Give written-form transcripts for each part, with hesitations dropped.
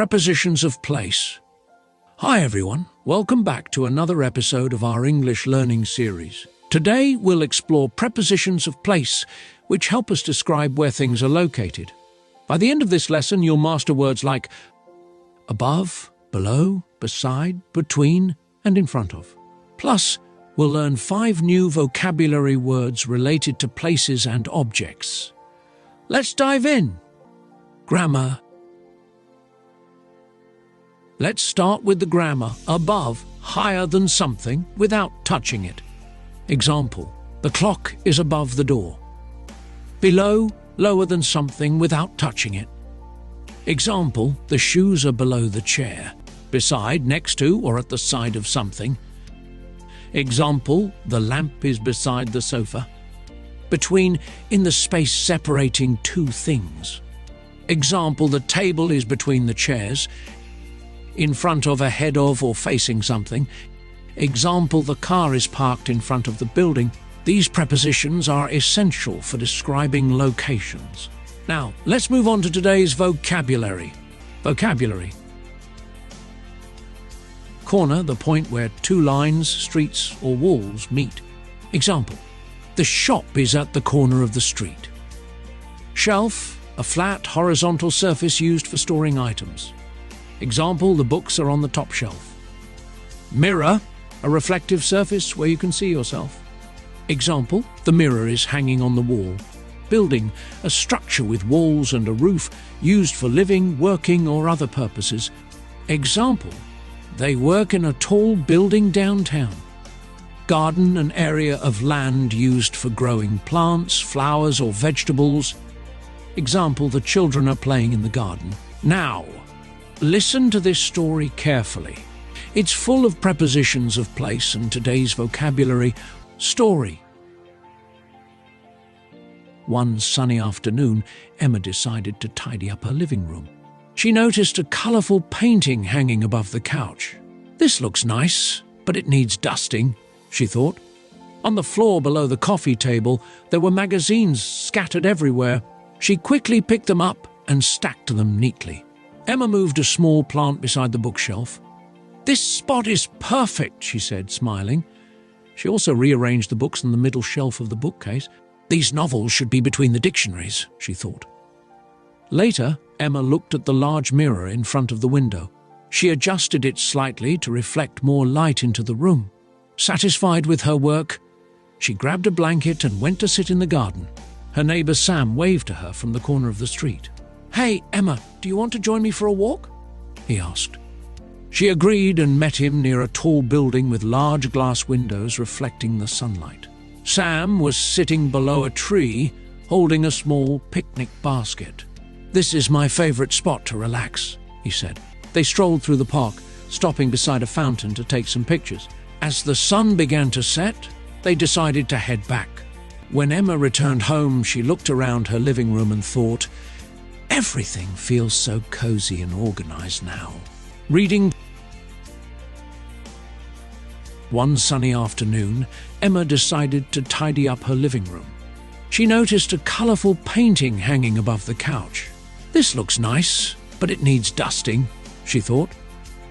Prepositions of place. Hi everyone, welcome back to another episode of our English learning series. Today we'll explore prepositions of place, which help us describe where things are located. By the end of this lesson, you'll master words like above, below, beside, between, and in front of. Plus, we'll learn 5 new vocabulary words related to places and objects. Let's dive in. Grammar. Let's start with the grammar. Above, higher than something without touching it. Example, the clock is above the door. Below, lower than something without touching it. Example, the shoes are below the chair. Beside, next to, or at the side of something. Example, the lamp is beside the sofa. Between, in the space separating two things. Example, the table is between the chairs. In front of, ahead of, or facing something. Example, the car is parked in front of the building. These prepositions are essential for describing locations. Now, let's move on to today's vocabulary. Vocabulary. Corner, the point where two lines, streets, or walls meet. Example, the shop is at the corner of the street. Shelf, a flat, horizontal surface used for storing items. Example, the books are on the top shelf. Mirror, a reflective surface where you can see yourself. Example, the mirror is hanging on the wall. Building, a structure with walls and a roof used for living, working, or other purposes. Example, they work in a tall building downtown. Garden, an area of land used for growing plants, flowers, or vegetables. Example, the children are playing in the garden. Now, listen to this story carefully. It's full of prepositions of place and today's vocabulary. Story. One sunny afternoon, Emma decided to tidy up her living room. She noticed a colourful painting hanging above the couch. This looks nice, but it needs dusting, she thought. On the floor below the coffee table, there were magazines scattered everywhere. She quickly picked them up and stacked them neatly. Emma moved a small plant beside the bookshelf. "This spot is perfect," she said, smiling. She also rearranged the books on the middle shelf of the bookcase. "These novels should be between the dictionaries," she thought. Later, Emma looked at the large mirror in front of the window. She adjusted it slightly to reflect more light into the room. Satisfied with her work, she grabbed a blanket and went to sit in the garden. Her neighbor Sam waved to her from the corner of the street. "Hey, Emma, do you want to join me for a walk?" he asked. She agreed and met him near a tall building with large glass windows reflecting the sunlight. Sam was sitting below a tree, holding a small picnic basket. "This is my favorite spot to relax," he said. They strolled through the park, stopping beside a fountain to take some pictures. As the sun began to set, they decided to head back. When Emma returned home, she looked around her living room and thought, "Everything feels so cozy and organized now." Reading. One sunny afternoon, Emma decided to tidy up her living room. She noticed a colorful painting hanging above the couch. "This looks nice, but it needs dusting," she thought.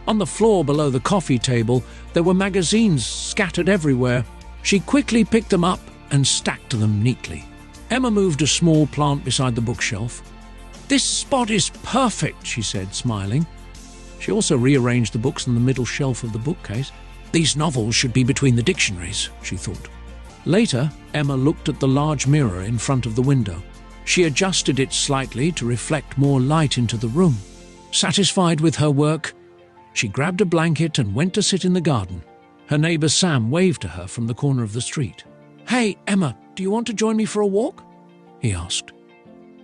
On the floor below the coffee table, there were magazines scattered everywhere. She quickly picked them up and stacked them neatly. Emma moved a small plant beside the bookshelf. "This spot is perfect," she said, smiling. She also rearranged the books on the middle shelf of the bookcase. "These novels should be between the dictionaries," she thought. Later, Emma looked at the large mirror in front of the window. She adjusted it slightly to reflect more light into the room. Satisfied with her work, she grabbed a blanket and went to sit in the garden. Her neighbor Sam waved to her from the corner of the street. "Hey, Emma, do you want to join me for a walk?" he asked.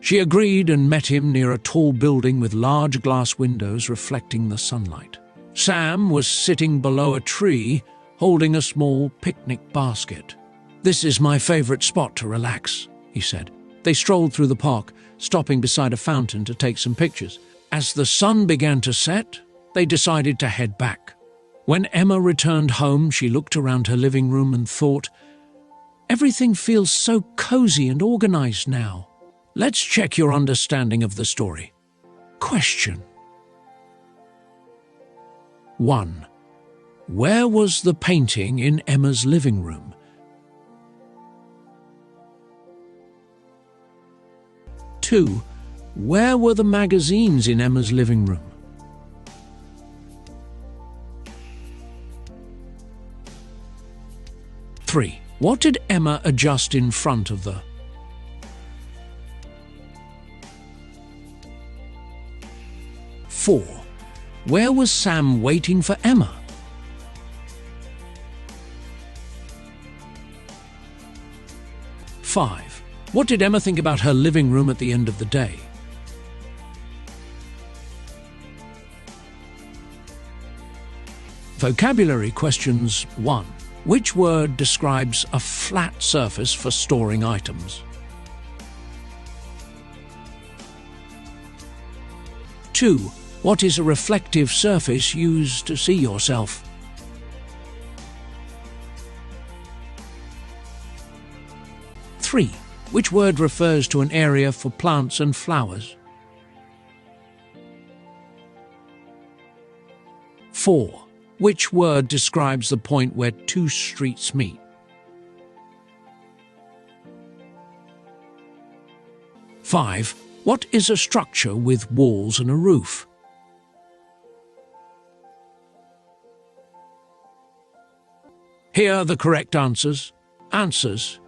She agreed and met him near a tall building with large glass windows reflecting the sunlight. Sam was sitting below a tree, holding a small picnic basket. "This is my favorite spot to relax," he said. They strolled through the park, stopping beside a fountain to take some pictures. As the sun began to set, they decided to head back. When Emma returned home, she looked around her living room and thought, "Everything feels so cozy and organized now." Let's check your understanding of the story. Question. 1. Where was the painting in Emma's living room? 2. Where were the magazines in Emma's living room? 3. What did Emma adjust in front of the? 4. Where was Sam waiting for Emma? 5. What did Emma think about her living room at the end of the day? Vocabulary questions 1. Which word describes a flat surface for storing items? 2. What is a reflective surface used to see yourself? 3. Which word refers to an area for plants and flowers? 4. Which word describes the point where two streets meet? 5. What is a structure with walls and a roof? Here are the correct answers. Answers.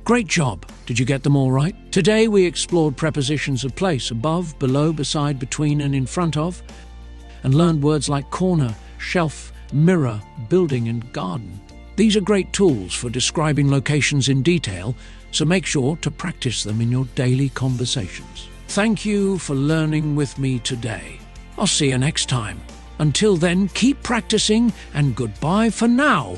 Great job! Did you get them all right? Today we explored prepositions of place, above, below, beside, between and in front of, and learned words like corner, shelf, mirror, building and garden. These are great tools for describing locations in detail, so make sure to practice them in your daily conversations. Thank you for learning with me today. I'll see you next time. Until then, keep practicing and goodbye for now.